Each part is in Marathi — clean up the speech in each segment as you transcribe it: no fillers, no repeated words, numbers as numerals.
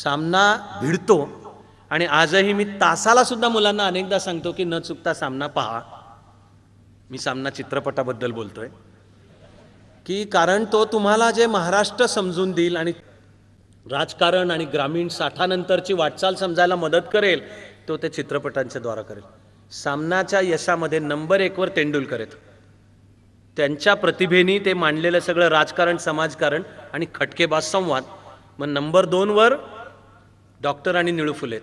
सामना भिडतो आणि आजही मी तासाला सुद्धा मुलांना अनेकदा सांगतो की न चुकता सामना पहा. मी सामना चित्रपटाबद्दल बोलतोय की कारण तो तुम्हाला जे महाराष्ट्र समजून देईल आणि राजकारण आणि ग्रामीण साठानंतरची वाटचाल समजायला मदत करेल तो ते चित्रपटांच्या द्वारा करेल. सामनाच्या यशामध्ये नंबर 1 वर तेंडुलकर आहेत. त्यांच्या प्रतिभेनी ते मांडलेलं सगळं राजकारण, समाजकारण आणि खटकेबाज संवाद. मग नंबर 2 वर डॉक्टर आणि निळू फुले.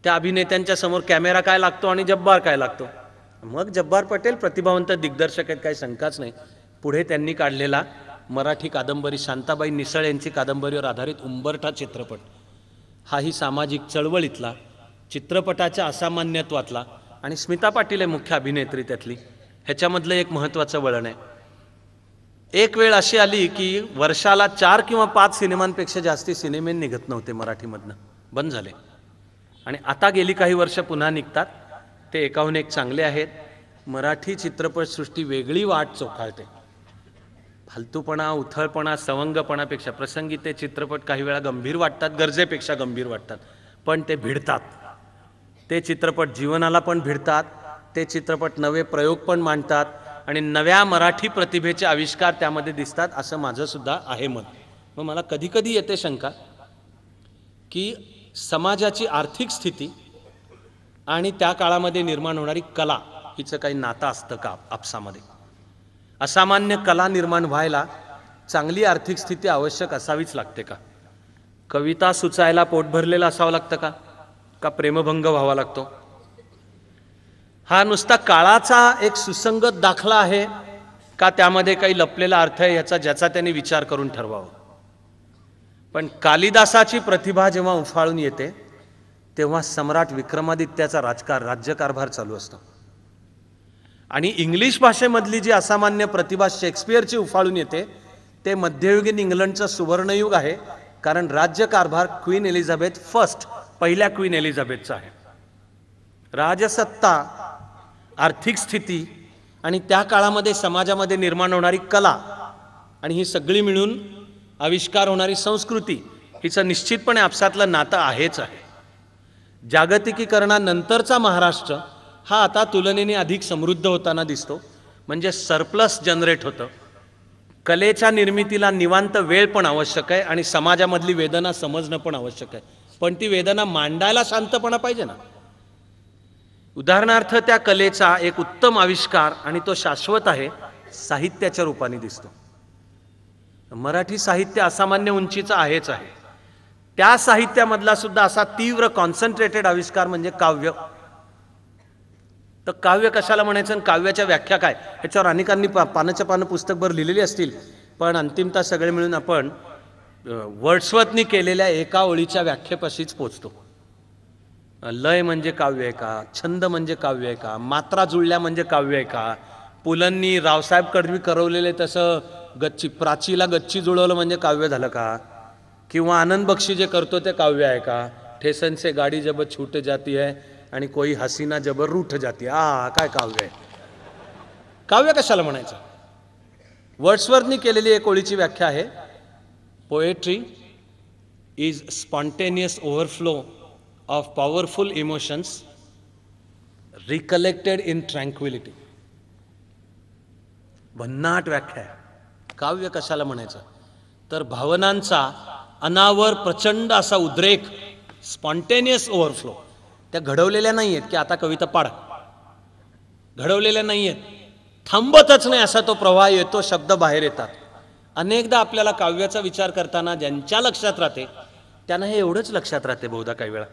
त्या अभिनेत्यांच्या समोर कॅमेरा काय लागतो आणि जब्बार काय लागतो. मग जब्बार पटेल प्रतिभावंत दिग्दर्शक आहेत, काही शंकाच नाही. पुढे त्यांनी काढलेला मराठी कादंबरी शांताबाई निसळ यांची कादंबरीवर आधारित उंबरठा चित्रपट हाही सामाजिक चळवळीतला, चित्रपटाच्या असामान्यत्वातला आणि स्मिता पाटील आहे मुख्य अभिनेत्री त्यातली, ह्याच्यामधलं एक महत्त्वाचं वळण आहे. एक वेळ अशी आली की वर्षाला 4 किंवा 5 सिनेमांपेक्षा जास्ती सिनेमे निघत नव्हते मराठीमधनं, बंद झाले. आणि आता गेली काही वर्ष पुन्हा निघतात. ते एकाहून एक चांगले आहेत. मराठी चित्रपटसृष्टी वेगळी वाट चोखाळते. फालतूपणा, उथळपणा, सवंगपणापेक्षा प्रसंगी ते चित्रपट काही वेळा गंभीर वाटतात, गरजेपेक्षा गंभीर वाटतात, पण ते भिडतात. ते चित्रपट जीवनाला पण भिडतात. ते चित्रपट नवे प्रयोग पण मांडतात आणि नव्या मराठी प्रतिभेचे आविष्कार त्यामध्ये दिसतात, असं माझं सुद्धा आहे मत. मग मला कधी कधी येते शंका की समाजाची आर्थिक स्थिती आणि त्या काळामध्ये निर्माण होणारी कला हिचं काही नातं असतं का आपसामध्ये. असामान्य कला निर्माण व्हायला चांगली आर्थिक स्थिती आवश्यक असावीच लागते का. कविता सुचायला पोट भरलेलं असावं लागतं का, का प्रेमभंग व्हावा लागतो. हा नुसता काळाचा एक सुसंगत दाखला आहे का त्यामध्ये काही लपलेला अर्थ आहे याचा ज्याचा त्याने विचार करून ठरवावा. पण कालिदासाची प्रतिभा जेव्हा उफाळून येते तेव्हा सम्राट विक्रमादित्याचा राज्यकारभार चालू असतो. आणि इंग्लिश भाषेमधली जी असामान्य प्रतिभा शेक्सपियरची उफाळून येते ते मध्ययुगीन इंग्लंडचं सुवर्णयुग आहे. कारण राज्यकारभार क्वीन एलिझाबेथ फर्स्ट, पहिल्या क्वीन एलिझाबेथचा आहे. राजसत्ता, आर्थिक स्थिती आणि त्या काळामध्ये समाजामध्ये निर्माण होणारी कला आणि ही सगळी मिळून आविष्कार होणारी संस्कृती हिचं निश्चितपणे आपसातलं नातं आहेच आहे. जागतिकीकरणानंतरचा महाराष्ट्र हा आता तुलनेने अधिक समृद्ध होताना दिसतो. म्हणजे सरप्लस जनरेट होतं. कलेच्या निर्मितीला निवांत वेळ पण आवश्यक आहे आणि समाजामधली वेदना समजणं पण आवश्यक आहे. पण ती वेदना मांडायला शांतपणा पाहिजे ना. उदाहरणार्थ त्या कलेचा एक उत्तम आविष्कार आणि तो शाश्वत आहे साहित्याच्या रूपाने दिसतो. मराठी साहित्य असामान्य उंचीचं आहेच आहे. त्या साहित्यामधला सुद्धा असा तीव्र कॉन्सन्ट्रेटेड आविष्कार म्हणजे काव्य. तर काव्य कशाला म्हणायचं आणि काव्याच्या व्याख्या काय ह्याच्यावर अनेकांनी पानाच्या पानं पुस्तकभर लिहिलेली असतील. पण अंतिमतः सगळे मिळून आपण वर्ड्सवर्थनी केलेल्या एका ओळीच्या व्याख्येपाशीच पोचतो. लय म्हणजे काव्य आहे का, छंद म्हणजे काव्य आहे का, मात्रा जुळल्या म्हणजे काव्य आहे का, पुलंनी रावसाहेब कडवी करवलेले तसं प्राचीला गच्ची जुळवलं म्हणजे काव्य झालं का, किंवा आनंद बक्षी जे करतो ते काव्य आहे का. ठेसन से गाडी जब छूट जाती है आणि कोई हसीना जबर रूठ जाती है, काय काव्य आहे. काव्य कशाला म्हणायचं. वर्ड्सवर्थनी केलेली एक ओळीची व्याख्या आहे, poetry is spontaneous overflow of powerful emotions recollected in tranquillity. भन्नाट व्याख्या आहे. काव्य कशाला म्हणायचं तर भावनांचा अनावर प्रचंड असा उद्रेक, स्पॉन्टेनियस ओव्हरफ्लो. त्या घडवलेल्या नाही आहेत की आता कविता पाडा, घडवलेल्या नाही आहेत, थांबतच नाही असा तो प्रवाह येतो, शब्द बाहेर येतात. अनेकदा आपल्याला काव्याचा विचार करताना ज्यांच्या लक्षात राहते त्यांना हे एवढंच लक्षात राहते बहुधा काही वेळा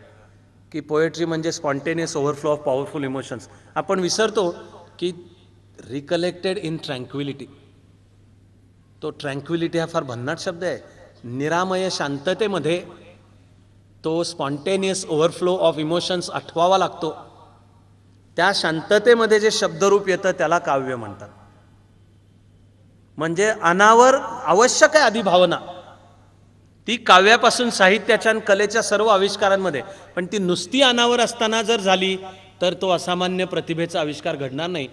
की पोएट्री म्हणजे spontaneous overflow of powerful emotions. आपण विसरतो की रिकलेक्टेड इन ट्रँक्विलिटी. तो ट्रँक्विलिटी हा फार भन्नाट शब्द आहे. निरामय शांततेमध्ये तो स्पॉन्टेनियस ओव्हरफ्लो ऑफ इमोशन्स आठवावा लागतो. त्या शांततेमध्ये जे शब्दरूप येतं त्याला काव्य म्हणतात. म्हणजे अनावर आवश्यक आहे आधी भावना, ती काव्यापासून साहित्याच्या आणि कलेच्या सर्व आविष्कारांमध्ये. पण ती नुसती अनावर असताना जर झाली तर तो असामान्य प्रतिभेचा आविष्कार घडणार नाही.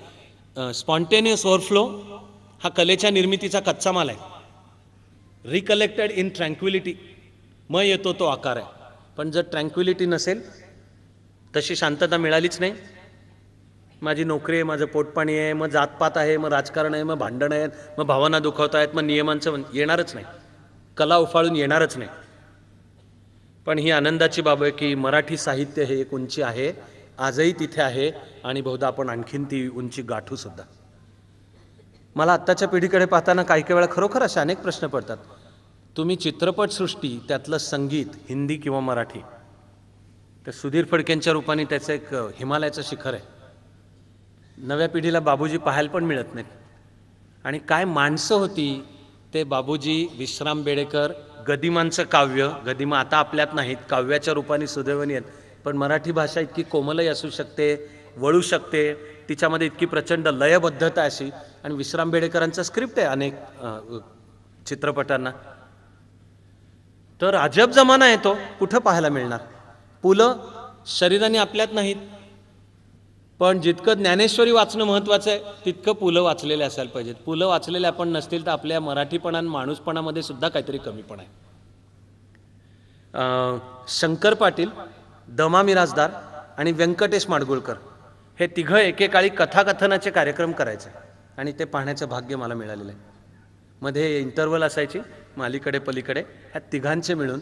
स्पॉन्टेनियस ओव्हरफ्लो हा कलेच्या निर्मितीचा कच्चा माल आहे. रिकलेक्टेड इन ट्रँक्विलिटी मग येतो तो आकार आहे. पण जर ट्रँक्विलिटी नसेल, तशी शांतता मिळालीच नाही, माझी नोकरी आहे, माझं पोटपाणी आहे, मग जातपात आहे, मग राजकारण आहे, मग भांडण आहेत, मग भावना दुखवत आहेत, मग नियमांचं येणारच नाही, कला उफाळून येणारच नाही. पण ही आनंदाची बाब आहे की मराठी साहित्य हे एक उंची आहे, आजही तिथे आहे आणि बहुधा आपण आणखीन ती उंची गाठू सुद्धा. मला आत्ताच्या पिढीकडे पाहताना काही काही वेळा खरोखर असे अनेक प्रश्न पडतात. तुम्ही चित्रपटसृष्टी, त्यातलं संगीत, हिंदी किंवा मराठी, तर सुधीर फडकेंच्या रूपाने त्याचं एक हिमालयाचं शिखर आहे. नव्या पिढीला बाबूजी पाहायला पण मिळत नाहीत. आणि काय माणसं होती ते बाबूजी, विश्राम बेडेकर, गदिमांचं काव्य. गदिमा आता आपल्यात नाहीत, काव्याच्या रूपाने सुदैवानी आहेत, पण मराठी भाषा इतकी कोमलही असू शकते, वळू शकते, तिच्यामध्ये इतकी प्रचंड लयबद्धता अशी. आणि विश्राम बेडेकरांचा स्क्रिप्ट आहे अनेक चित्रपटांना. तर अजब जमाना आहे तो, कुठं पाहायला मिळणार. पुलं शरीराने आपल्यात नाहीत, पण जितकं ज्ञानेश्वरी वाचणं महत्त्वाचं आहे तितकं पुलं वाचलेले असायला पाहिजेत. पुलं वाचलेले आपण नसतील तर आपल्या मराठीपणा आणि माणूसपणामध्ये सुद्धा काहीतरी कमीपणा आहे. शंकर पाटील, दमा मिरासदार आणि व्यंकटेश माडगुळकर हे तिघं एकेकाळी कथाकथनाचे कार्यक्रम करायचे आणि ते पाहण्याचं भाग्य मला मिळालेलं आहे. मध्ये इंटरव्हल असायची मालीकडे पलीकडे, ह्या तिघांचे मिळून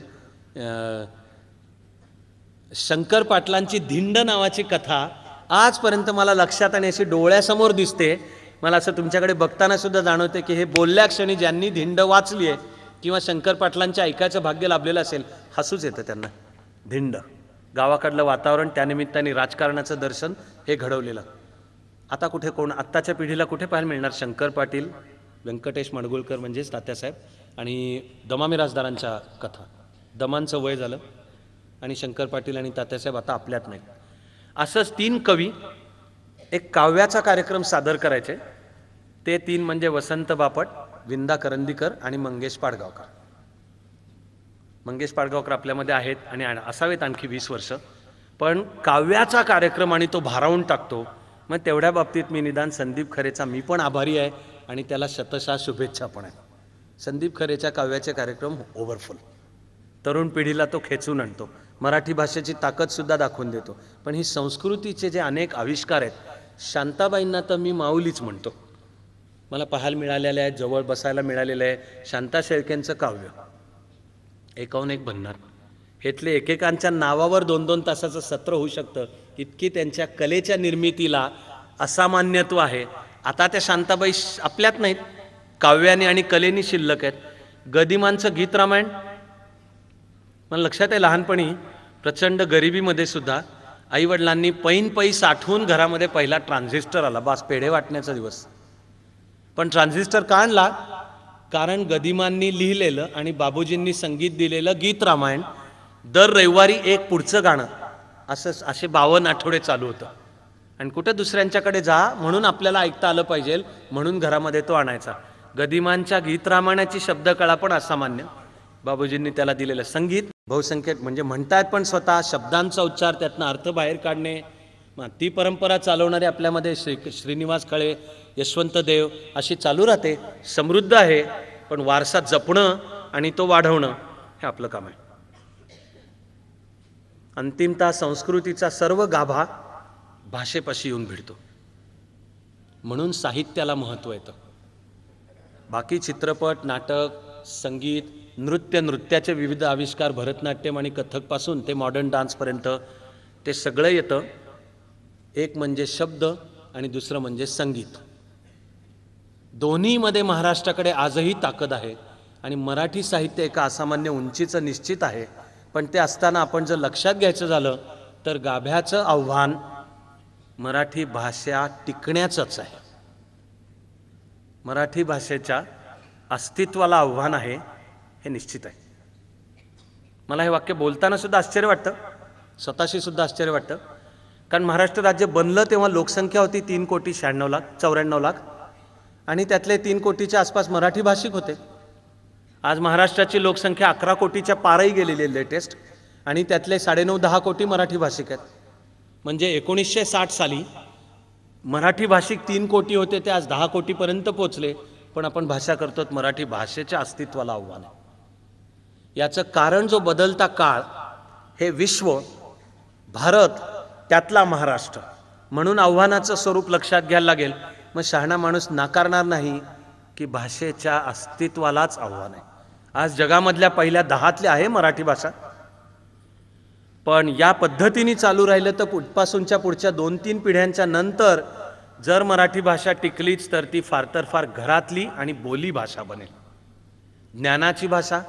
शंकर पाटलांची धिंड नावाची कथा आजपर्यंत मला लक्षात आणि अशी डोळ्यासमोर दिसते. मला असं तुमच्याकडे बघताना सुद्धा जाणवते की हे बोलल्या क्षणी ज्यांनी धिंड वाचली आहे किंवा शंकर पाटलांच्या ऐकायचं भाग्य लाभलेलं असेल, हसूच येतं त्यांना. धिंड, गावाकडलं वातावरण, त्यानिमित्ताने राजकारणाचं दर्शन हे घडवलेलं. आता कुठे कोण, आत्ताच्या पिढीला कुठे पाहायला मिळणार शंकर पाटील, व्यंकटेश माडगुळकर म्हणजेच तात्यासाहेब आणि दमा मिरासदारांच्या कथा. दमांचं वय झालं आणि शंकर पाटील आणि तात्यासाहेब आता आपल्यात नाहीत. असंच 3 कवी एक काव्याचा कार्यक्रम सादर करायचे. ते 3 म्हणजे वसंत बापट, विंदा करंदीकर आणि मंगेश पाडगावकर. मंगेश पाडगावकर आपल्यामध्ये आहेत आणि असावेत आणखी 20 वर्ष. पण काव्याचा कार्यक्रम आणि तो भारावून टाकतो. मग तेवढ्या बाबतीत मी निदान संदीप खरेचा मी पण आभारी आहे आणि त्याला शतशः शुभेच्छा पण आहे. संदीप खरेच्या काव्याचे कार्यक्रम ओव्हरफुल, तरुण पिढीला तो खेचून आणतो, मराठी भाषेची ताकदसुद्धा दाखवून देतो. पण ही संस्कृतीचे जे अनेक आविष्कार आहेत, शांताबाईंना तर मी माऊलीच म्हणतो. मला पाहायला मिळालेलं आहे, जवळ बसायला मिळालेलं आहे. शांता शेळकेंचं काव्य एकाहून एक भन्नाट, हेतले एकेकांच्या नावावर 2-2 तासाचं सत्र होऊ शकतं, इतकी त्यांच्या कलेच्या निर्मितीला असामान्यत्व आहे. आता त्या शांताबाई आपल्यात नाहीत, काव्याने आणि कलेनी शिल्लक आहेत. गदिमांचं गीत रामायण मला लक्षात आहे, लहानपणी प्रचंड गरिबीमध्ये सुद्धा आईवडिलांनी पैन साठवून घरामध्ये पहिला ट्रान्झिस्टर आला, बास पेढे वाटण्याचा दिवस. पण ट्रान्झिस्टर का आणला? कारण गदिमांनी लिहिलेलं आणि बाबूजींनी संगीत दिलेलं गीत रामायण दर रविवारी एक पुढचं गाणं असे 52 आठवडे चालू होतं. आणि कुठं दुसऱ्यांच्याकडे जा म्हणून आपल्याला ऐकता आलं पाहिजे म्हणून घरामध्ये तो आणायचा. गदिमांच्या गीत रामायणाची शब्दकळा पण असामान्य. बाबूजींनी त्याला दिलेलं संगीत बहुसंख्यक म्हणजे म्हणतायत पण स्वतः शब्दांचा उच्चार, त्यातनं अर्थ बाहेर काढणे, मग ती परंपरा चालवणारे आपल्यामध्ये श्रीनिवास खळे, यशवंत देव अशी चालू राहते, समृद्ध आहे. पण वारसा जपणं आणि तो वाढवणं हे आपलं काम आहे. अंतिमतः संस्कृतीचा सर्व गाभा भाषेपाशी येऊन भिडतो, म्हणून साहित्याला महत्त्व येतं. बाकी चित्रपट, नाटक, संगीत, नृत्याचे विविध आविष्कार, भरतनाट्यम आणि कथकपासून ते मॉडर्न डान्सपर्यंत ते सगळं येतं. एक म्हणजे शब्द आणि दुसरं म्हणजे संगीत. दोन्हीमध्ये महाराष्ट्राकडे आजही ताकद आहे आणि मराठी साहित्य एका असामान्य उंचीचं निश्चित आहे. पण ते असताना आपण जर लक्षात घ्यायचं झालं तर गाभ्याचं आव्हान मराठी भाषा टिकण्याचंच आहे. मराठी भाषेच्या अस्तित्वाला आव्हान आहे हे निश्चित आहे. मला हे वाक्य बोलताना सुद्धा आश्चर्य वाटतं, स्वतःशी सुद्धा आश्चर्य वाटतं. कारण महाराष्ट्र राज्य बनलं तेव्हा लोकसंख्या होती 3,96,94,00,000 आणि त्यातले 3 कोटीच्या आसपास मराठी भाषिक होते. आज महाराष्ट्राची लोकसंख्या 11 कोटीच्या पारही गेलेली आहे लेटेस्ट, आणि त्यातले 9.5-10 कोटी मराठी भाषिक आहेत. म्हणजे 1960 साली मराठी भाषिक 3 कोटी होते, ते आज 10 कोटीपर्यंत पोचले. पण आपण भाषा करतो, मराठी भाषेच्या अस्तित्वाला आव्हान आहे. याचं कारण जो बदलता काळ, हे विश्व, भारत, त्यातला महाराष्ट्र, म्हणून आव्हानाचं स्वरूप लक्षात घ्यायला लागेल. मग शहाणा माणूस नाकारणार नाही की भाषेच्या अस्तित्वालाच आव्हान आहे. आज जगामधल्या पहिल्या 10तली आहे मराठी भाषा, पण या पद्धतीने चालू राहिलं तर पुढपासूनच्या पुढच्या 2-3 पिढ्यांच्या नंतर जर मराठी भाषा टिकलीच तर ती फार तर फार घरातली आणि बोली भाषा बनेल. ज्ञानाची भाषा,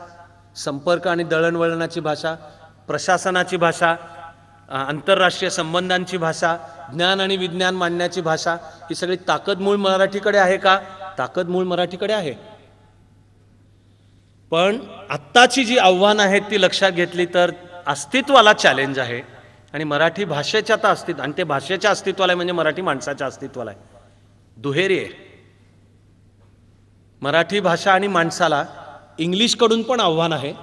संपर्क आणि दळणवळणाची भाषा, प्रशासनाची भाषा, आंतरराष्ट्रीय संबंधांची भाषा, ज्ञान आणि विज्ञान मांडण्याची भाषा, ही सगळी ताकद मूळ मराठीकडे आहे का? ताकद मूळ मराठीकडे आहे. पण आत्ताची जी आव्हानं आहेत ती लक्षात घेतली तर अस्तित्वाला चॅलेंज आहे. आणि मराठी भाषेच्या तर अस्तित्व, आणि ते भाषेच्या अस्तित्वाला आहे म्हणजे मराठी माणसाच्या अस्तित्वाला आहे. दुहेरी आहे. मराठी भाषा आणि माणसाला इंग्लिशकडून पण आव्हान आहे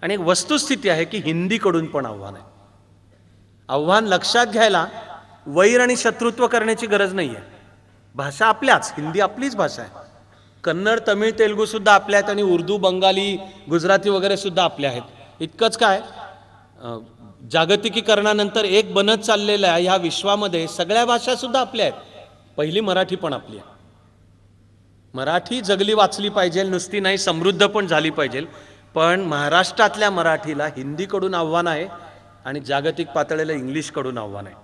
आणि एक वस्तुस्थिती आहे की हिंदीकडून पण आव्हान आहे. आव्हान लक्षात घ्यायला वैर आणि शत्रुत्व करण्याची गरज नाही आहे. भाषा आपल्याच, हिंदी आपलीच भाषा आहे. कन्नड, तमिळ, तेलुगू सुद्धा आपल्या आहेत आणि उर्दू, बंगाली, गुजराती वगैरे सुद्धा आपल्या आहेत. इतकंच काय, जागतिकीकरणानंतर एक बनत चाललेल्या ह्या विश्वामध्ये सगळ्या भाषा सुद्धा आपल्या आहेत. पहिली मराठी पण आपली आहे. मराठी जगली वाचली पाहिजे, नुसती नाही, समृद्ध पण झाली पाहिजे. पण महाराष्ट्रातल्या मराठीला हिंदीकडून आव्हान आहे आणि जागतिक पातळीला इंग्लिशकडून आव्हान आहे.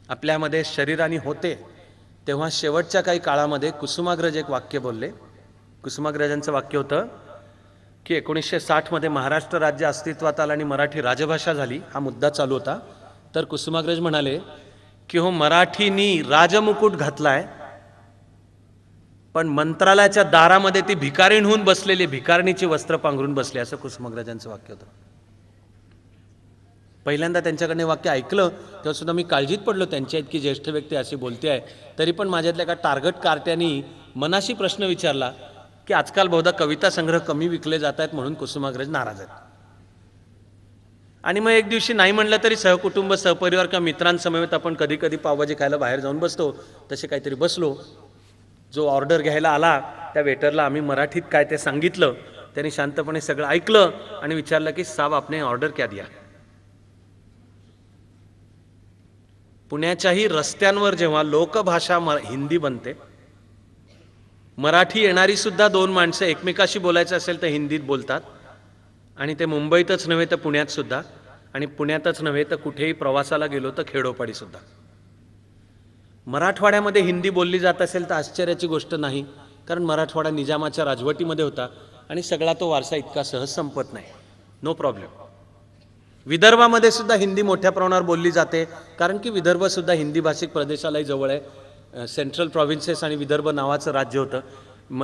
आपल्यामध्ये शरीराने होते तेव्हा शेवटच्या काही काळामध्ये कुसुमाग्रज एक वाक्य बोलले. कुसुमाग्रजांचं वाक्य होतं की 1960 महाराष्ट्र राज्य अस्तित्वात आलं आणि मराठी राजभाषा झाली, हा मुद्दा चालू होता. तर कुसुमाग्रज म्हणाले की हो, मराठीनी राजमुकुट घातलाय पण मंत्रालयाच्या दारामध्ये ती भिकारीण होऊन बसलेली, भिकारणीची वस्त्र पांघरून बसली, असं कुसुमाग्रजांचं वाक्य होतं. पहिल्यांदा त्यांच्याकडे वाक्य ऐकलं तेव्हा सुद्धा मी काळजीत पडलो. त्यांच्या इतकी ज्येष्ठ व्यक्ती अशी बोलते आहे. तरी पण माझ्यातल्या एका टार्गेट कार्ट्यानी मनाशी प्रश्न विचारला की आजकाल बहुधा कविता संग्रह कमी विकले जात आहेत म्हणून कुसुमाग्रज नाराज आहेत. आणि मग एक दिवशी नाही म्हणलं तरी सहकुटुंब, सहपरिवार किंवा मित्रांसमवेत आपण कधी कधी पावभाजी खायला बाहेर जाऊन बसतो, तसे काहीतरी बसलो. जो ऑर्डर घ्यायला आला त्या वेटरला आम्ही मराठीत काय ते सांगितलं. त्यांनी शांतपणे सगळं ऐकलं आणि विचारलं की साहब आपने ऑर्डर क्या दिया. पुण्याच्याही रस्त्यांवर जेव्हा लोकभाषा हिंदी बनते, मराठी येणारी सुद्धा 2 माणसं एकमेकाशी बोलायचं असेल तर हिंदीत बोलतात. आणि ते मुंबईतच नव्हे तर पुण्यात सुद्धा, आणि पुण्यातच नव्हे तर कुठेही प्रवासाला गेलो तर खेडोपाडी सुद्धा. मराठवाड्यामध्ये हिंदी बोलली जात असेल तर आश्चर्याची गोष्ट नाही, कारण मराठवाडा निजामाच्या राजवटीमध्ये होता आणि सगळा तो वारसा इतका सहज संपत नाही. No problem. विदर्भामध्ये सुद्धा हिंदी मोठ्या प्रमाणावर बोलली जाते, कारण की विदर्भ सुद्धा हिंदी भाषिक प्रदेशालाही जवळ आहे. सेंट्रल प्रॉव्हिन्सेस आणि विदर्भ नावाचं राज्य होतं.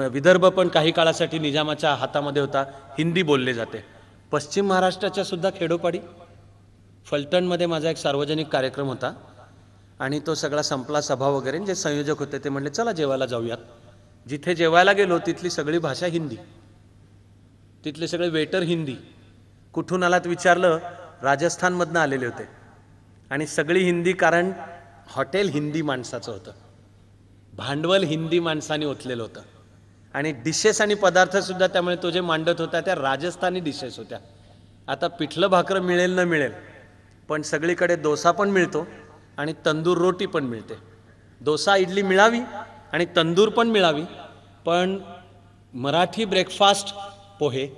विदर्भ पण काही काळासाठी निजामाच्या हातामध्ये होता. हिंदी बोलले जाते. पश्चिम महाराष्ट्राच्या सुद्धा खेडोपाडी, फलटणमध्ये माझा एक सार्वजनिक कार्यक्रम होता आणि तो सगळा संपला, सभा वगैरे. जे संयोजक होते ते म्हणले चला जेवायला जाऊयात. जिथे जेवायला गेलो तिथली सगळी भाषा हिंदी, तिथले सगळे वेटर हिंदी. कुठून आलात विचारलं, राजस्थानमधनं आलेले होते आणि सगळी हिंदी, कारण हॉटेल हिंदी माणसाचं होतं, भांडवल हिंदी माणसाने ओतलेलं होतं आणि डिशेस आणि पदार्थ सुद्धा त्यामुळे तो जे मांडत होता त्या राजस्थानी डिशेस होत्या. आता पिठलं भाकरं मिळेल न मिळेल, पण सगळीकडे डोसा पण मिळतो आणि तंदूर रोटी पण मिळते. डोसा इडली मिळावी आणि तंदूर पण मिळावी, पण मराठी ब्रेकफास्ट पोहे,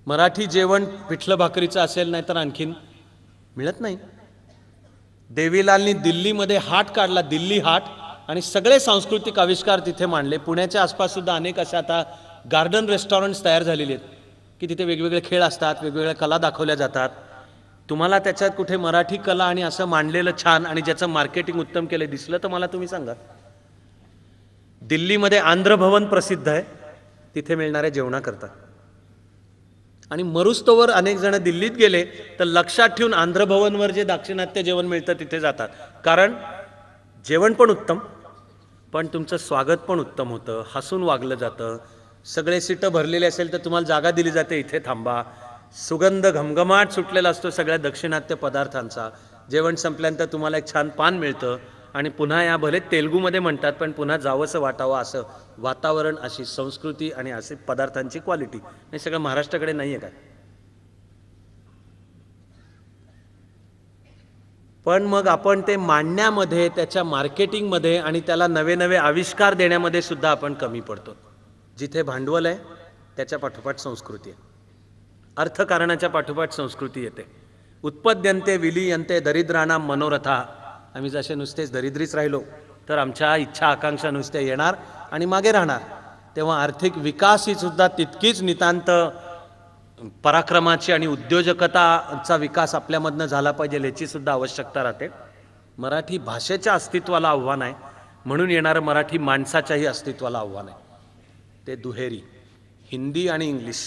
मराठी जेवण पिठलं भाकरीचं असेल नाही तर आणखीन मिळत नाही. देवीलालनी दिल्लीमध्ये हाट काढला, दिल्ली हाट, आणि सगळे सांस्कृतिक आविष्कार तिथे मांडले. पुण्याच्या आसपास सुद्धा अनेक अशा आता गार्डन रेस्टॉरंट्स तयार झालेले आहेत की तिथे वेगवेगळे खेळ असतात, वेगवेगळ्या कला दाखवल्या जातात. तुम्हाला त्याच्यात कुठे मराठी कला आणि असं मांडलेलं छान आणि ज्याचं मार्केटिंग उत्तम केलं दिसलं तर मला तुम्ही सांगा. दिल्लीमध्ये आंध्र भवन प्रसिद्ध आहे, तिथे मिळणाऱ्या जेवणाकरता. आणि मरुस्तोवर अनेक जण दिल्लीत गेले तर लक्षात ठेवून आंध्र भवनवर जे दाक्षिणात्य जेवण मिळतं तिथे जातात, कारण जेवण पण उत्तम, पण तुमचं स्वागत पण उत्तम होतं, हसून वागलं जातं. सगळे सीटं भरलेले असेल तर तुम्हाला जागा दिली जाते, इथे थांबा. सुगंध घमघमाट सुटलेला असतो सगळ्या दाक्षिणात्य पदार्थांचा. जेवण संपल्यानंतर तुम्हाला एक छान पान मिळतं आणि पुन्हा या भले तेलुगूमध्ये म्हणतात पण पुन्हा जावंसं वाटावं असं वातावरण, अशी संस्कृती आणि असे पदार्थांची क्वालिटी, हे सगळं महाराष्ट्राकडे नाही आहे काय? पण मग आपण ते मांडण्यामध्ये, त्याच्या मार्केटिंगमध्ये आणि त्याला नवे नवे आविष्कार देण्यामध्ये सुद्धा आपण कमी पडतो. जिथे भांडवल आहे त्याच्या पाठोपाठ संस्कृती आहे, अर्थकारणाच्या पाठोपाठ संस्कृती येते. उत्पद्यन्ते विलीयन्ते दरिद्राणां मनोरथा. आम्ही जसे नुसतेच दरिद्रीच राहिलो तर आमच्या इच्छा आकांक्षा नुसत्या येणार आणि मागे राहणार. तेव्हा आर्थिक विकास ही सुद्धा तितकीच नितांत पराक्रमाची आणि उद्योजकताचा विकास आपल्यामधनं झाला पाहिजे, याची सुद्धा आवश्यकता राहते. मराठी भाषेच्या अस्तित्वाला आव्हान आहे, म्हणून येणारं मराठी माणसाच्याही अस्तित्वाला आव्हान आहे. ते दुहेरी हिंदी आणि इंग्लिश.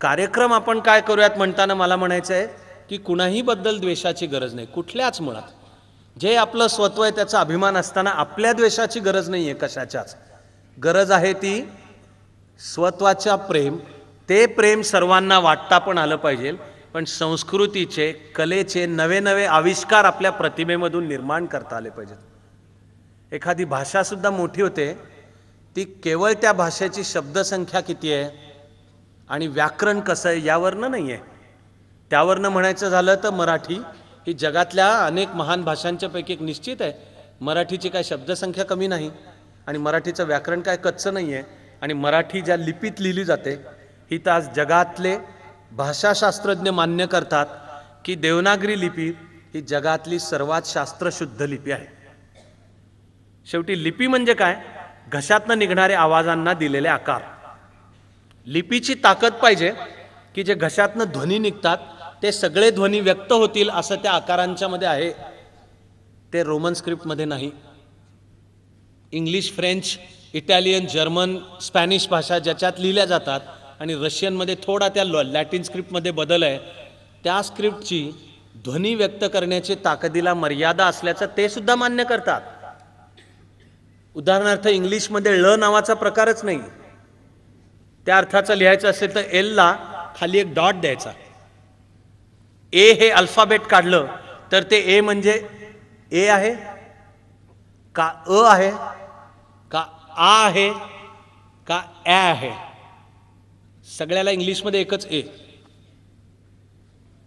कार्यक्रम आपण काय करूयात म्हणताना मला म्हणायचं आहे की कुणाही बद्दल द्वेषाची गरज नाही, कुठल्याच मुळात. जे आपलं स्वत्व आहे त्याचा अभिमान असताना आपल्या द्वेषाची गरज नाही आहे कशाच्याच. गरज आहे ती स्वत्वाच्या प्रेम. ते प्रेम सर्वांना वाटता पण आलं पाहिजे, पण संस्कृतीचे, कलेचे नवे नवे आविष्कार आपल्या प्रतिमेमधून निर्माण करता आले पाहिजेत. एखादी भाषासुद्धा मोठी होते ती केवळ त्या भाषेची शब्दसंख्या किती आहे आणि व्याकरण कसं आहे यावरनं नाही आहे. त्यावरनं म्हणायचं झालं तर मराठी ही जगातल्या अनेक महान भाषांच्यापैकी एक निश्चित आहे. मराठीची काय शब्दसंख्या कमी नाही आणि मराठीचं व्याकरण काय कच्चं नाही आहे. आणि मराठी ज्या लिपीत लिहिली जाते ही तर आज जगातले भाषाशास्त्रज्ञ मान्य करतात की देवनागरी लिपी ही जगातली सर्वात शास्त्रशुद्ध लिपी आहे. शेवटी लिपी म्हणजे काय? घशातनं निघणारे आवाजांना दिलेले आकार. लिपीची ताकद पाहिजे की जे घशातनं ध्वनी निघतात ते सगळे ध्वनी व्यक्त होतील असं त्या आकारांच्या मध्ये आहे. ते रोमन स्क्रिप्टमध्ये नाही. English, French, Italian, German, Spanish भाषा ज्याच्यात लिहिल्या जातात आणि रशियनमध्ये थोडा त्या लॅटिन स्क्रिप्टमध्ये बदल आहे, त्या स्क्रिप्टची ध्वनी व्यक्त करण्याची ताकदीला मर्यादा असल्याचं ते सुद्धा मान्य करतात. उदाहरणार्थ इंग्लिशमध्ये ळ नावाचा प्रकारच नाही. त्या अर्थाचं लिहायचं असेल तर एलला खाली एक डॉट द्यायचा. ए हे अल्फाबेट काढलं तर ते ए म्हणजे ए आहे का अ आहे का आ आहे का ॲ आहे? सगळ्याला इंग्लिशमध्ये एकच ए.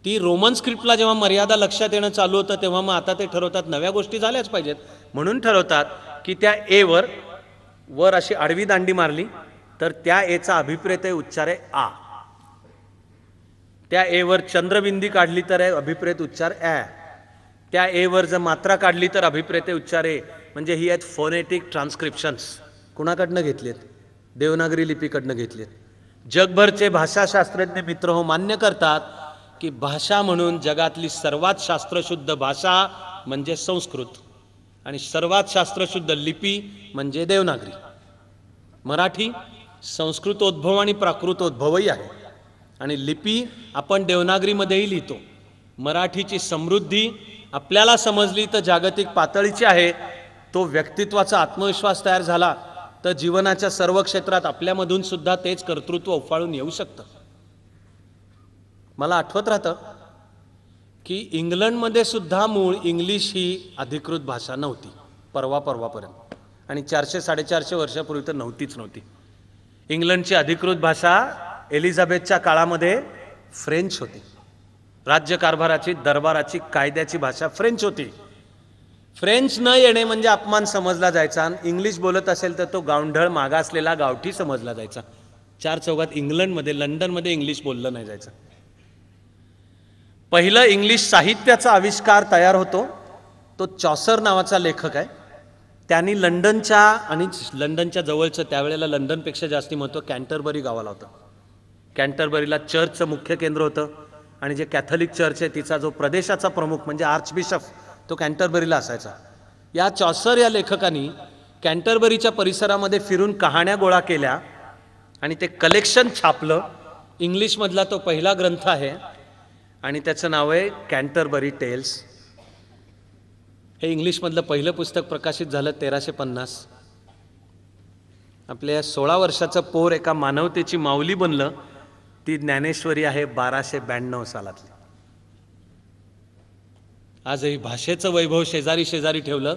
ती रोमन स्क्रिप्टला जेव्हा मर्यादा लक्षात येणं चालू होतं तेव्हा मग आता ते ठरवतात नव्या गोष्टी झाल्याच पाहिजेत, म्हणून ठरवतात की त्या ए वर अशी आडवी दांडी मारली तर त्या एचा अभिप्रेत उच्चार आहे आ. त्या ए वर चंद्रबिंदी काढली तर अभिप्रेत उच्चार ॲ. त्या ए वर जर मात्रा काढली तर अभिप्रेत उच्चार ए. म्हणजे ही आहेत फोनेटिक ट्रान्स्क्रिप्शन्स. कुणाकडनं घेतलेत? देवनागरी लिपीकडनं घेतलेत. जगभरचे भाषाशास्त्रज्ञ मित्र हो मान्य करतात की भाषा म्हणून जगातली सर्वात शास्त्रशुद्ध भाषा म्हणजे संस्कृत आणि सर्वात शास्त्रशुद्ध लिपी म्हणजे देवनागरी. मराठी संस्कृतोद्भव आणि प्राकृतोद्भवही आहे आणि लिपी आपण देवनागरीमध्येही लिहितो. मराठीची समृद्धी आपल्याला समजली तर जागतिक पातळीची आहे. तो व्यक्तित्वाचा आत्मविश्वास तयार झाला तर जीवनाच्या सर्व क्षेत्रात आपल्यामधून सुद्धा तेच कर्तृत्व उफाळून येऊ शकतं. मला आठवत राहतं की इंग्लंडमध्ये सुद्धा मूळ इंग्लिश ही अधिकृत भाषा नव्हती परवापर्यंत, आणि 400-450 वर्षापूर्वी तर नव्हती. इंग्लंडची अधिकृत भाषा एलिझाबेथच्या काळामध्ये फ्रेंच होती. राज्यकारभाराची, दरबाराची, कायद्याची भाषा फ्रेंच होती. फ्रेंच न येणे म्हणजे अपमान समजला जायचा. इंग्लिश बोलत असेल तर तो गावंढळ, मागासलेला, गावठी समजला जायचा. चार चौघात इंग्लंडमध्ये, लंडनमध्ये इंग्लिश बोललं नाही जायचं. पहिलं इंग्लिश साहित्याचा आविष्कार तयार होतो तो चॉसर नावाचा लेखक आहे. त्यांनी लंडनच्या आणि लंडनच्या जवळचं, त्यावेळेला लंडनपेक्षा जास्ती महत्त्व कॅन्टरबरी गावाला होतं. कॅन्टरबरीला चर्चचं मुख्य केंद्र होतं आणि जे कॅथलिक चर्च आहे तिचा जो प्रदेशाचा प्रमुख म्हणजे आर्चबिशप तो कॅन्टरबरीला असायचा. या चॉसर या लेखकांनी कॅन्टरबरीच्या परिसरामध्ये फिरून कहाण्या गोळा केल्या आणि ते कलेक्शन छापलं. इंग्लिशमधला तो पहिला ग्रंथ आहे आणि त्याचं नाव आहे कॅन्टरबरी टेल्स. हे इंग्लिशमधलं पहिलं पुस्तक प्रकाशित झालं 1350. आपल्या 16 वर्षाचं पोर एका मानवतेची माऊली बनलं. ती ज्ञानेश्वरी आहे 1292 सालातली. आजही भाषेचं वैभव शेजारी शेजारी ठेवलं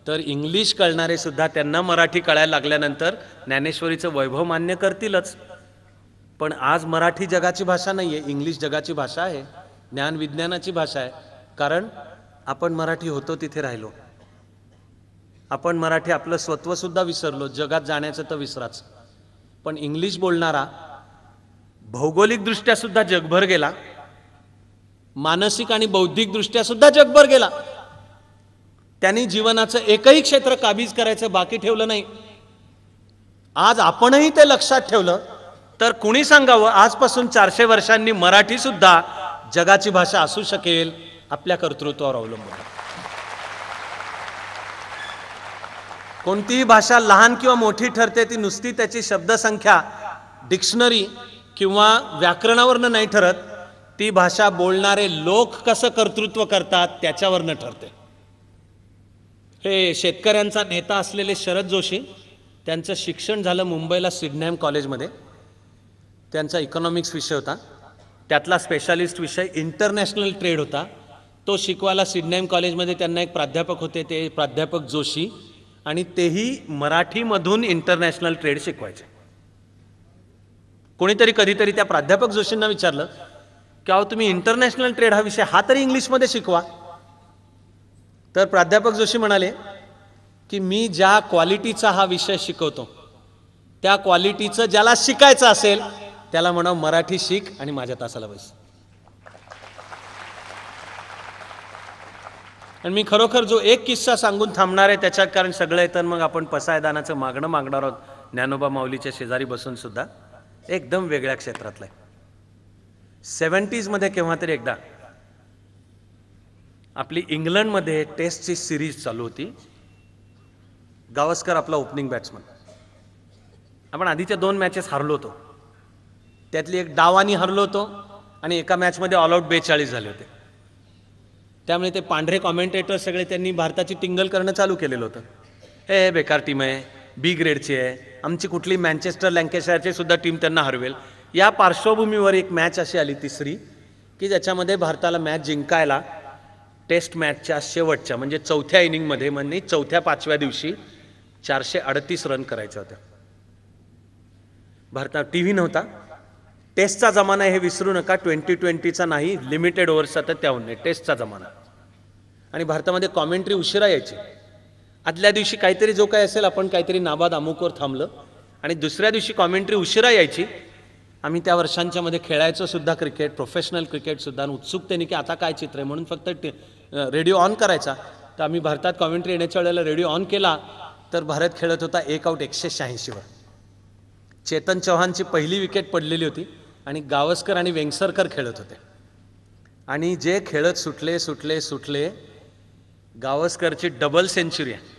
तर इंग्लिश कळणारे सुद्धा त्यांना मराठी कळायला लागल्यानंतर ज्ञानेश्वरीचं वैभव मान्य करतीलच. पण आज मराठी जगाची भाषा नाही आहे, इंग्लिश जगाची भाषा आहे, ज्ञान विज्ञानाची भाषा आहे. कारण आपण मराठी होतो तिथे राहिलो. आपण मराठी आपलं स्वत्व सुद्धा विसरलो, जगात जाण्याचं तर विसराच. पण इंग्लिश बोलणारा भौगोलिकदृष्ट्या सुद्धा जगभर गेला, मानसिक आणि बौद्धिकदृष्ट्या सुद्धा जगभर गेला. त्यांनी जीवनाचं एकही क्षेत्र काबीज करायचं बाकी ठेवलं नाही. आज आपणही ते लक्षात ठेवलं तर कुणी सांगावं आजपासून 400 वर्षांनी मराठी सुद्धा जगाची भाषा असू शकेल, आपल्या कर्तृत्वावर अवलंबून. कोणतीही भाषा लहान किंवा मोठी ठरते ती नुसती त्याची शब्दसंख्या डिक्शनरी किंवा व्याकरणावरनं नाही ठरत, ती भाषा बोलणारे लोक कसं कर्तृत्व करतात त्याच्यावरनं ठरते. हे शेतकऱ्यांचा नेता असलेले शरद जोशी, त्यांचं शिक्षण झालं मुंबईला सिडनहॅम कॉलेजमध्ये. त्यांचा इकॉनॉमिक्स विषय होता, त्यातला स्पेशालिस्ट विषय इंटरनॅशनल ट्रेड होता. तो शिकवायला सिडनहॅम कॉलेजमध्ये त्यांना एक प्राध्यापक होते, ते प्राध्यापक जोशी, आणि तेही मराठीमधून इंटरनॅशनल ट्रेड शिकवायचे. कोणीतरी कधीतरी त्या प्राध्यापक जोशींना विचारलं की अहो तुम्ही इंटरनॅशनल ट्रेड हा विषय हा तरी इंग्लिशमध्ये शिकवा. तर प्राध्यापक जोशी म्हणाले की मी ज्या क्वालिटीचा हा विषय शिकवतो त्या क्वालिटीचं ज्याला शिकायचं असेल त्याला म्हणावं मराठी शिक आणि माझ्या तासाला बस. आणि मी खरोखर जो एक किस्सा सांगून थांबणार आहे त्याच्यात, कारण सगळं येतं मग आपण पसायदानाचं मागणं मागणार आहोत ज्ञानोबा माऊलीच्या शेजारी बसून सुद्धा, एकदम वेगळ्या क्षेत्रातलं आहे. 70s मध्ये केव्हा तरी एकदा आपली इंग्लंडमध्ये टेस्टची सिरीज चालू होती. गावस्कर आपला ओपनिंग बॅट्समन. आपण आधीच्या 2 मॅचेस हरलो होतो, त्यातली एक डावानी हरलो होतो आणि एका मॅचमध्ये ऑल आउट 42 झाले होते. त्यामुळे ते पांढरे कॉमेंटेटर सगळे त्यांनी भारताची टिंगल करणं चालू केलेलं होतं. हे बेकार टीम आहे, बी ग्रेडची आहे, आमची कुठली मँचेस्टर लँकेशायरची सुद्धा टीम त्यांना हरवेल. या पार्श्वभूमीवर एक मॅच अशी आली तिसरी की ज्याच्यामध्ये भारताला मॅच जिंकायला टेस्ट मॅचच्या शेवटच्या म्हणजे चौथ्या इनिंगमध्ये, म्हणजे चौथ्या 5व्या दिवशी 438 रन करायचे होते. भारतात टीव्ही नव्हता, टेस्टचा जमाना हे विसरू नका, 2020चा नाही, लिमिटेड ओव्हर्सचा, तर त्याहून नाही, टेस्टचा जमाना. आणि भारतामध्ये कॉमेंट्री उशिरा यायची. आदल्या दिवशी काहीतरी जो काय असेल आपण काहीतरी नाबाद अमुकवर थांबलं आणि दुसऱ्या दिवशी कॉमेंट्री उशिरा यायची. आम्ही त्या वर्षांच्या मध्ये खेळायचो सुद्धा क्रिकेट, प्रोफेशनल क्रिकेट सुद्धा, उत्सुकतेने की आता काय चित्र आहे म्हणून फक्त रेडिओ ऑन करायचा. तर आम्ही भारतात कॉमेंट्री येण्याच्या वेळेला रेडिओ ऑन केला तर भारत खेळत होता 1 आऊट 186 वर. चेतन चौहानची पहिली विकेट पडलेली होती आणि गावस्कर आणि वेंगसरकर खेळत होते. आणि जे खेळत सुटले सुटले सुटले, गावस्करची डबल सेंचुरी आहे.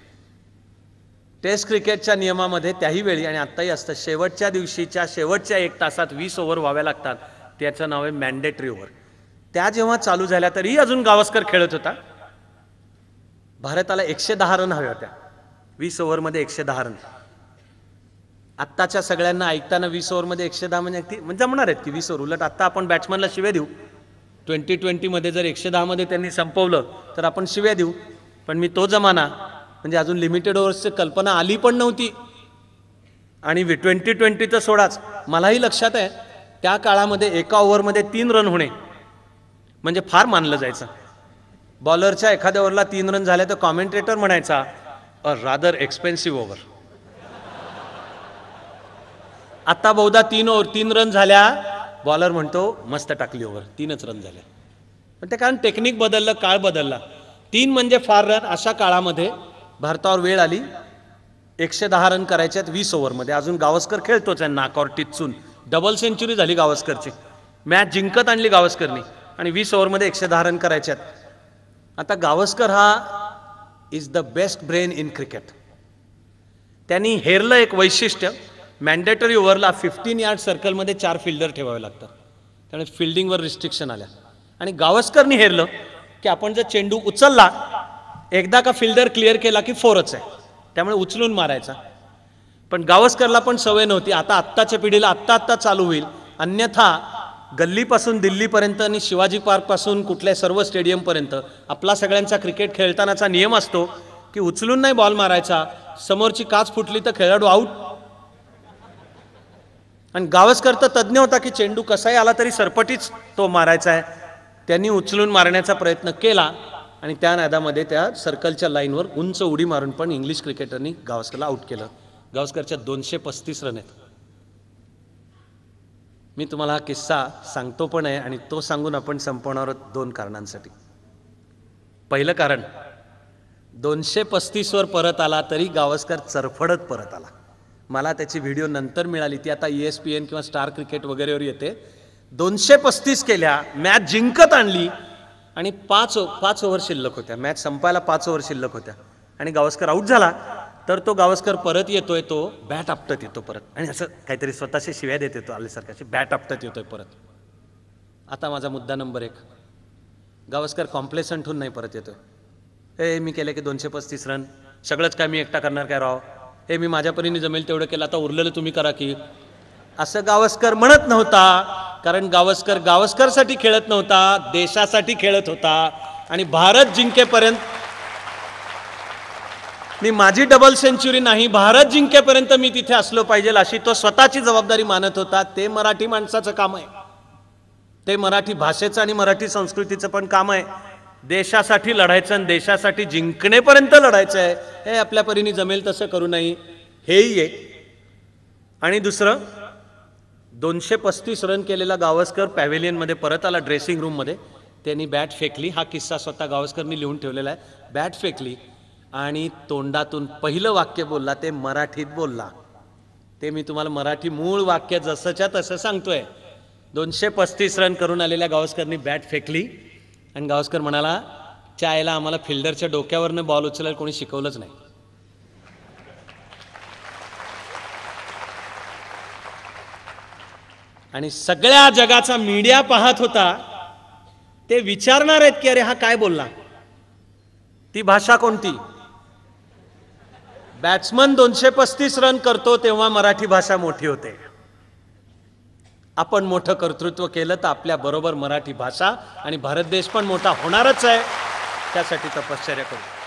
टेस्ट क्रिकेटच्या नियमामध्ये त्याही वेळी आणि आत्ताही असतं, शेवटच्या दिवशीच्या शेवटच्या 1 तासात 20 ओव्हर व्हाव्या लागतात. त्याचं नाव आहे मॅन्डेटरी ओव्हर. त्या जेव्हा चालू झाल्या तरी अजून गावस्कर खेळत होता. भारताला 110 रन हव्या होत्या, 20 ओव्हरमध्ये 110 रन. आत्ताच्या सगळ्यांना ऐकताना 20 ओव्हरमध्ये 110 म्हणजे जमणार आहेत की 20 ओव्हर? उलट आत्ता आपण बॅट्समनला शिव्या देऊ. 2020 मध्ये जर 110 मध्ये त्यांनी संपवलं तर आपण शिव्या देऊ. पण मी तो जमाना म्हणजे अजून लिमिटेड ओव्हर्सची कल्पना आली पण नव्हती. आणि 2020 तर सोडाच, मलाही लक्षात आहे त्या काळामध्ये एका ओव्हरमध्ये 3 रन होणे म्हणजे फार मानलं जायचं. बॉलरच्या एखाद्या ओव्हरला 3 रन झाले तर कॉमेंटेटर म्हणायचा अ रादर एक्सपेन्सिव्ह ओव्हर. आता बहुधा 3 रन झाल्या, बॉलर म्हणतो मस्त टाकली ओव्हर, 3च रन झाले. पण ते कारण टेक्निक बदललं, काळ बदलला. 3 म्हणजे फार रन. अशा काळामध्ये भारतावर वेळ आली 110 रन करायच्यात 20 ओव्हरमध्ये. अजून गावस्कर खेळतोच आहे नाकावर टिचून. डबल सेंचुरी झाली गावस्करची, मॅच जिंकत आणली गावस्करनी आणि 20 ओव्हरमध्ये 110 रन करायच्यात. आता गावस्कर हा is the best brain in cricket. त्यांनी हेरलं एक वैशिष्ट्य, मॅन्डेटरी ओव्हरला 15 यार्ड सर्कलमध्ये 4 फिल्डर ठेवावे लागतात, त्यामुळे फिल्डिंगवर रिस्ट्रिक्शन आल्या. आणि गावस्करनी हेरलं की आपण जर चेंडू उचलला, एकदा का फिल्डर क्लिअर केला की 4च आहे, त्यामुळे उचलून मारायचा. पण गावस्करला पण सवय नव्हती, आता आत्ताच्या पिढीला आत्ता चालू होईल, अन्यथा गल्लीपासून दिल्लीपर्यंत आणि शिवाजी पार्कपासून कुठल्या सर्व स्टेडियमपर्यंत आपला सगळ्यांचा क्रिकेट खेळतानाचा नियम असतो की उचलून नाही बॉल मारायचा, समोरची काच फुटली तर खेळाडू आऊट. आणि गावस्कर तर तज्ज्ञ होता की चेंडू कसाही आला तरी सरपटीच तो मारायचा आहे. त्यांनी उचलून मारण्याचा प्रयत्न केला आणि त्या नादामध्ये त्या सर्कलच्या लाईनवर उंच उडी मारून पण इंग्लिश क्रिकेटरनी गावस्करला आऊट केलं. गावस्करच्या 235 रन आहेत. मी तुम्हाला हा किस्सा सांगतो पण आहे आणि तो सांगून आपण संपवणार आहोत 2 कारणांसाठी. पहिलं कारण, 235 वर परत आला तरी गावस्कर चरफडत परत आला. मला त्याची व्हिडिओ नंतर मिळाली, ती आता ESPN किंवा स्टार क्रिकेट वगैरेवर येते. 235 केल्या, मॅच जिंकत आणली आणि 5 ओव्हर शिल्लक होत्या, मॅच संपायला 5 ओव्हर शिल्लक होत्या आणि गावस्कर आऊट झाला. तर तो गावस्कर परत येतोय, तो बॅट आपटत येतो परत आणि असं काहीतरी स्वतःशी शिव्या देत येतो आल्यासारख्याची, बॅट आपटत येतोय परत. आता माझा मुद्दा नंबर 1, गावस्कर कॉम्प्लेसंट होऊन नाही परत येतोय. मी केले की 235 रन, सगळंच काय मी एकटा करणार काय राव, मी माझ्या परीने जमेल तेवढं केलं, आता उरलेलं तुम्ही करा की, असं गावस्कर म्हणत नव्हता. कारण गावस्कर गावस्करसाठी खेळत नव्हता, देशासाठी खेळत होता. आणि भारत जिंकेपर्यंत, मी माझी डबल सेंचुरी नाही, भारत जिंकेपर्यंत मी तिथे असलो पाहिजे अशी तो स्वतःची जबाबदारी मानत होता. ते मराठी माणसाचं काम आहे, ते मराठी भाषेचं आणि मराठी संस्कृतीचं पण काम आहे. देशासाठी लढायचं आणि देशासाठी जिंकणेपर्यंत लढायचं आहे. हे आपल्या परीने जमेल तसं करू नये, हेही एक. आणि दुसरं, 235 रन केलेला गावस्कर पॅव्हेलियनमध्ये परत आला, ड्रेसिंग रूममध्ये. त्यांनी बॅट फेकली. हा किस्सा स्वतः गावस्करनी लिहून ठेवलेला आहे. बॅट फेकली आणि तोंडातून पहिलं वाक्य बोलला ते मराठीत बोलला. ते मी तुम्हाला मराठी मूळ वाक्य जसंच्या तसं सांगतोय. 235 रन करून आलेल्या गावस्करनी बॅट फेकली आणि गावस्कर म्हणाला, चायला आम्हाला फिल्डरच्या डोक्यावरनं बॉल उचलायला कोणी शिकवलंच नाही. आणि सगळ्या जगाचा मीडिया पाहत होता. ते विचारणार आहेत की अरे हा काय बोलला, ती भाषा कोणती. बॅट्समन 235 रन करतो तेव्हा मराठी भाषा मोठी होते. आपण मोठं कर्तृत्व केलं तर आपल्या बरोबर मराठी भाषा आणि भारत देश पण मोठा होणारच आहे. त्यासाठी तपश्चर्या करू.